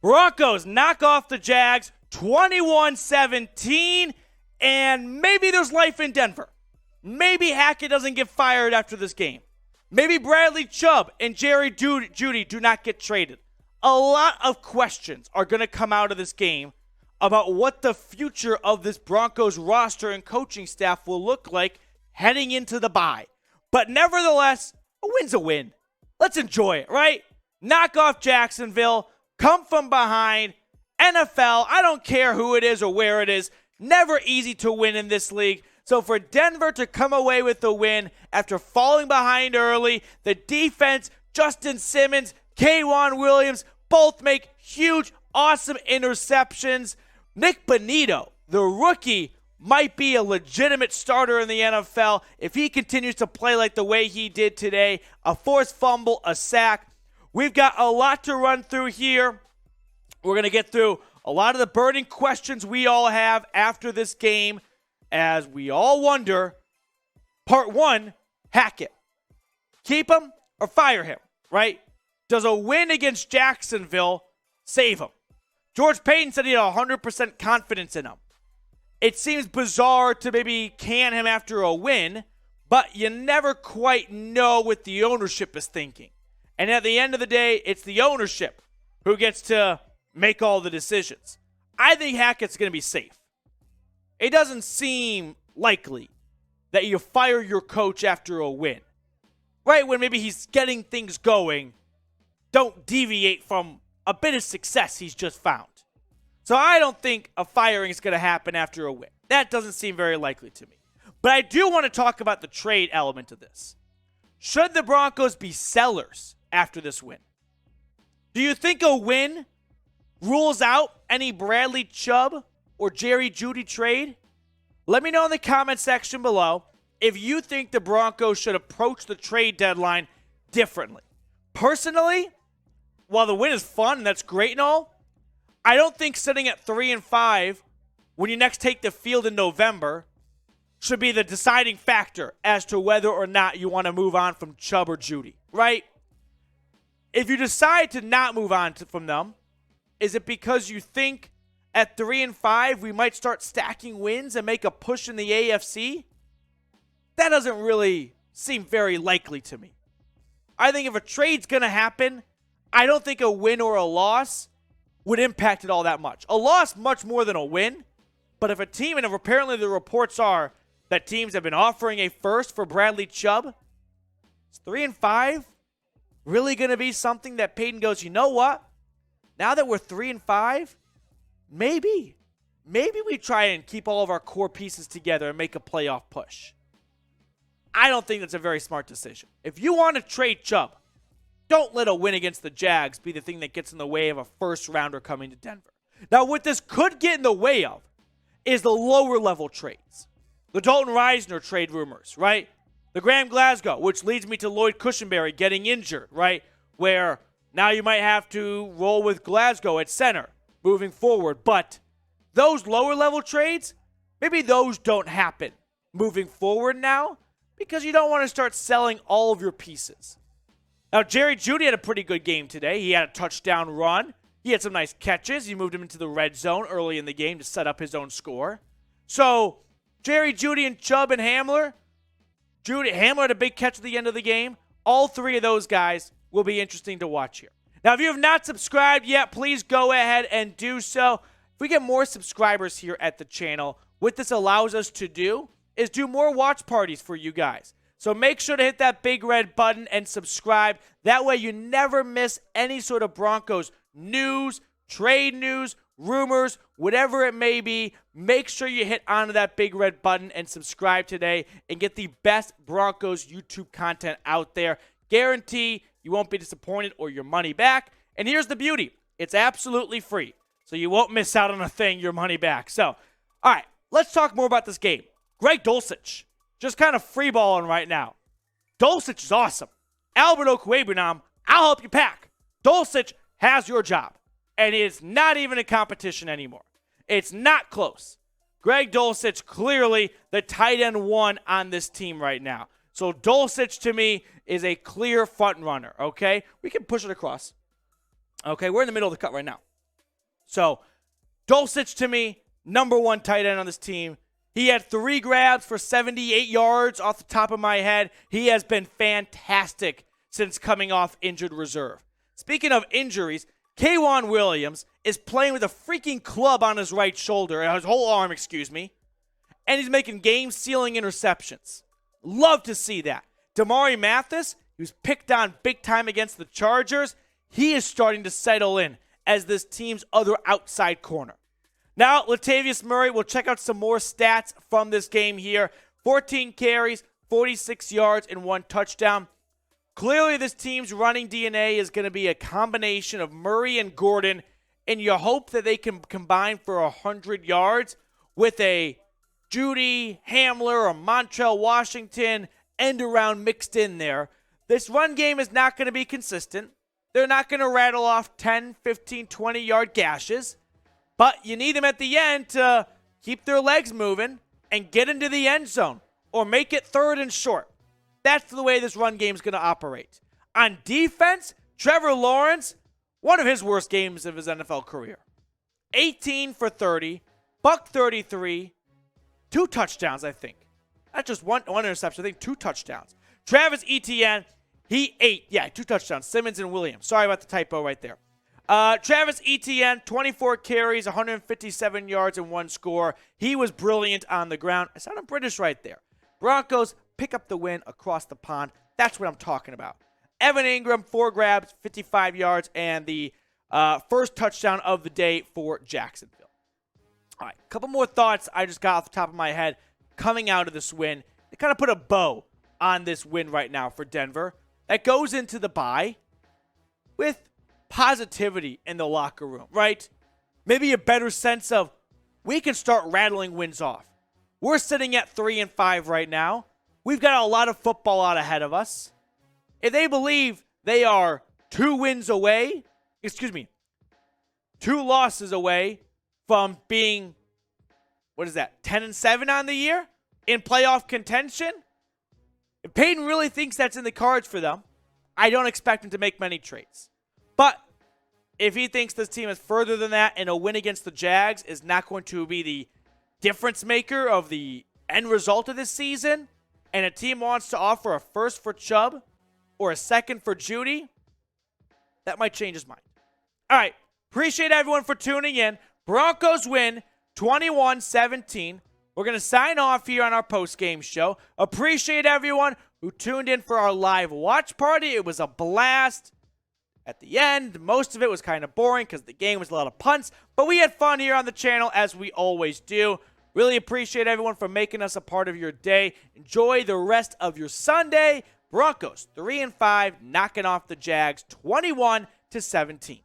Broncos knock off the Jags 21-17, and maybe there's life in Denver. Maybe Hackett doesn't get fired after this game. Maybe Bradley Chubb and Jeudy do not get traded. A lot of questions are going to come out of this game about what the future of this Broncos roster and coaching staff will look like heading into the bye. But nevertheless, a win's a win. Let's enjoy it, right? Knock off Jacksonville, come from behind. NFL, I don't care who it is or where it is, never easy to win in this league. So for Denver to come away with the win after falling behind early, the defense, Justin Simmons, K'Wan Williams, both make huge, awesome interceptions. Nick Bonito, the rookie, might be a legitimate starter in the NFL if he continues to play like the way he did today. A forced fumble, a sack. We've got a lot to run through here. We're going to get through a lot of the burning questions we all have after this game as we all wonder, part one, Hackett. Keep him or fire him, right? Does a win against Jacksonville save him? George Payton said he had 100% confidence in him. It seems bizarre to maybe can him after a win, but you never quite know what the ownership is thinking. And at the end of the day, it's the ownership who gets to make all the decisions. I think Hackett's going to be safe. It doesn't seem likely that you fire your coach after a win. Right when maybe he's getting things going, don't deviate from a bit of success he's just found. So I don't think a firing is going to happen after a win. That doesn't seem very likely to me. But I do want to talk about the trade element of this. Should the Broncos be sellers after this win? Do you think a win rules out any Bradley Chubb or Jeudy trade? Let me know in the comment section below if you think the Broncos should approach the trade deadline differently. Personally, while the win is fun and that's great and all, I don't think sitting at 3-5 when you next take the field in November should be the deciding factor as to whether or not you want to move on from Chubb or Jeudy, right? If you decide to not move on from them, is it because you think at 3-5 we might start stacking wins and make a push in the AFC? That doesn't really seem very likely to me. I think if a trade's going to happen, I don't think a win or a loss would impact it all that much. A loss much more than a win. But if a team, and if apparently the reports are that teams have been offering a first for Bradley Chubb, is 3-5 really going to be something that Payton goes, you know what? Now that we're 3-5, maybe we try and keep all of our core pieces together and make a playoff push. I don't think that's a very smart decision. If you want to trade Chubb, don't let a win against the Jags be the thing that gets in the way of a first-rounder coming to Denver. Now, what this could get in the way of is the lower-level trades. The Dalton Reisner trade rumors, right? The Graham Glasgow, which leads me to Lloyd Cushenberry getting injured, right? Where now you might have to roll with Glasgow at center moving forward. But those lower-level trades, maybe those don't happen moving forward now because you don't want to start selling all of your pieces. Now, Jeudy had a pretty good game today. He had a touchdown run. He had some nice catches. He moved him into the red zone early in the game to set up his own score. So, Jeudy, and Chubb and Hamler. Hamler had a big catch at the end of the game. All three of those guys will be interesting to watch here. Now, if you have not subscribed yet, please go ahead and do so. If we get more subscribers here at the channel, what this allows us to do is do more watch parties for you guys. So make sure to hit that big red button and subscribe. That way you never miss any sort of Broncos news, trade news, rumors, whatever it may be. Make sure you hit onto that big red button and subscribe today and get the best Broncos YouTube content out there. Guarantee you won't be disappointed or your money back. And here's the beauty. It's absolutely free. So you won't miss out on a thing, your money back. So, all right, let's talk more about this game. Greg Dulcich. Just kind of freeballing right now. Dulcich is awesome. Albert Okwuegbunam, I'll help you pack. Dulcich has your job. And it's not even a competition anymore. It's not close. Greg Dulcich clearly the tight end one on this team right now. So Dulcich to me is a clear front runner, okay? We can push it across. Okay, we're in the middle of the cut right now. So, Dulcich to me, number one tight end on this team. He had 3 grabs for 78 yards off the top of my head. He has been fantastic since coming off injured reserve. Speaking of injuries, K'Wan Williams is playing with a freaking club on his right shoulder, his whole arm, and he's making game-sealing interceptions. Love to see that. Damari Mathis, he was picked on big time against the Chargers. He is starting to settle in as this team's other outside corner. Now, Latavius Murray, we'll check out some more stats from this game here. 14 carries, 46 yards, and 1 touchdown. Clearly, this team's running DNA is going to be a combination of Murray and Gordon, and you hope that they can combine for 100 yards with a Jeudy, Hamler, or Montrell Washington end around mixed in there. This run game is not going to be consistent. They're not going to rattle off 10, 15, 20-yard gashes. But you need them at the end to keep their legs moving and get into the end zone or make it 3rd and short. That's the way this run game is going to operate. On defense, Trevor Lawrence, one of his worst games of his NFL career. 18 for 30, buck 33, 2 touchdowns, I think. Not just one interception, I think 2 touchdowns. Travis Etienne, he 2 touchdowns. Simmons and Williams. Sorry about the typo right there. Travis Etienne, 24 carries, 157 yards, and 1 score. He was brilliant on the ground. I sounded British right there. Broncos pick up the win across the pond. That's what I'm talking about. Evan Ingram, 4 grabs, 55 yards, and the first touchdown of the day for Jacksonville. All right, a couple more thoughts I just got off the top of my head coming out of this win. They kind of put a bow on this win right now for Denver. That goes into the bye with positivity in the locker room, right? Maybe a better sense of we can start rattling wins off. We're sitting at 3-5 right now. We've got a lot of football out ahead of us. If they believe they are 2 losses away from being, 10-7 on the year in playoff contention, if Peyton really thinks that's in the cards for them, I don't expect him to make many trades. But if he thinks this team is further than that and a win against the Jags is not going to be the difference maker of the end result of this season, and a team wants to offer a first for Chubb or a second for Jeudy, that might change his mind. All right. Appreciate everyone for tuning in. Broncos win 21-17. We're going to sign off here on our postgame show. Appreciate everyone who tuned in for our live watch party. It was a blast. At the end, most of it was kind of boring because the game was a lot of punts, but we had fun here on the channel as we always do. Really appreciate everyone for making us a part of your day. Enjoy the rest of your Sunday. Broncos 3-5, knocking off the Jags 21-17.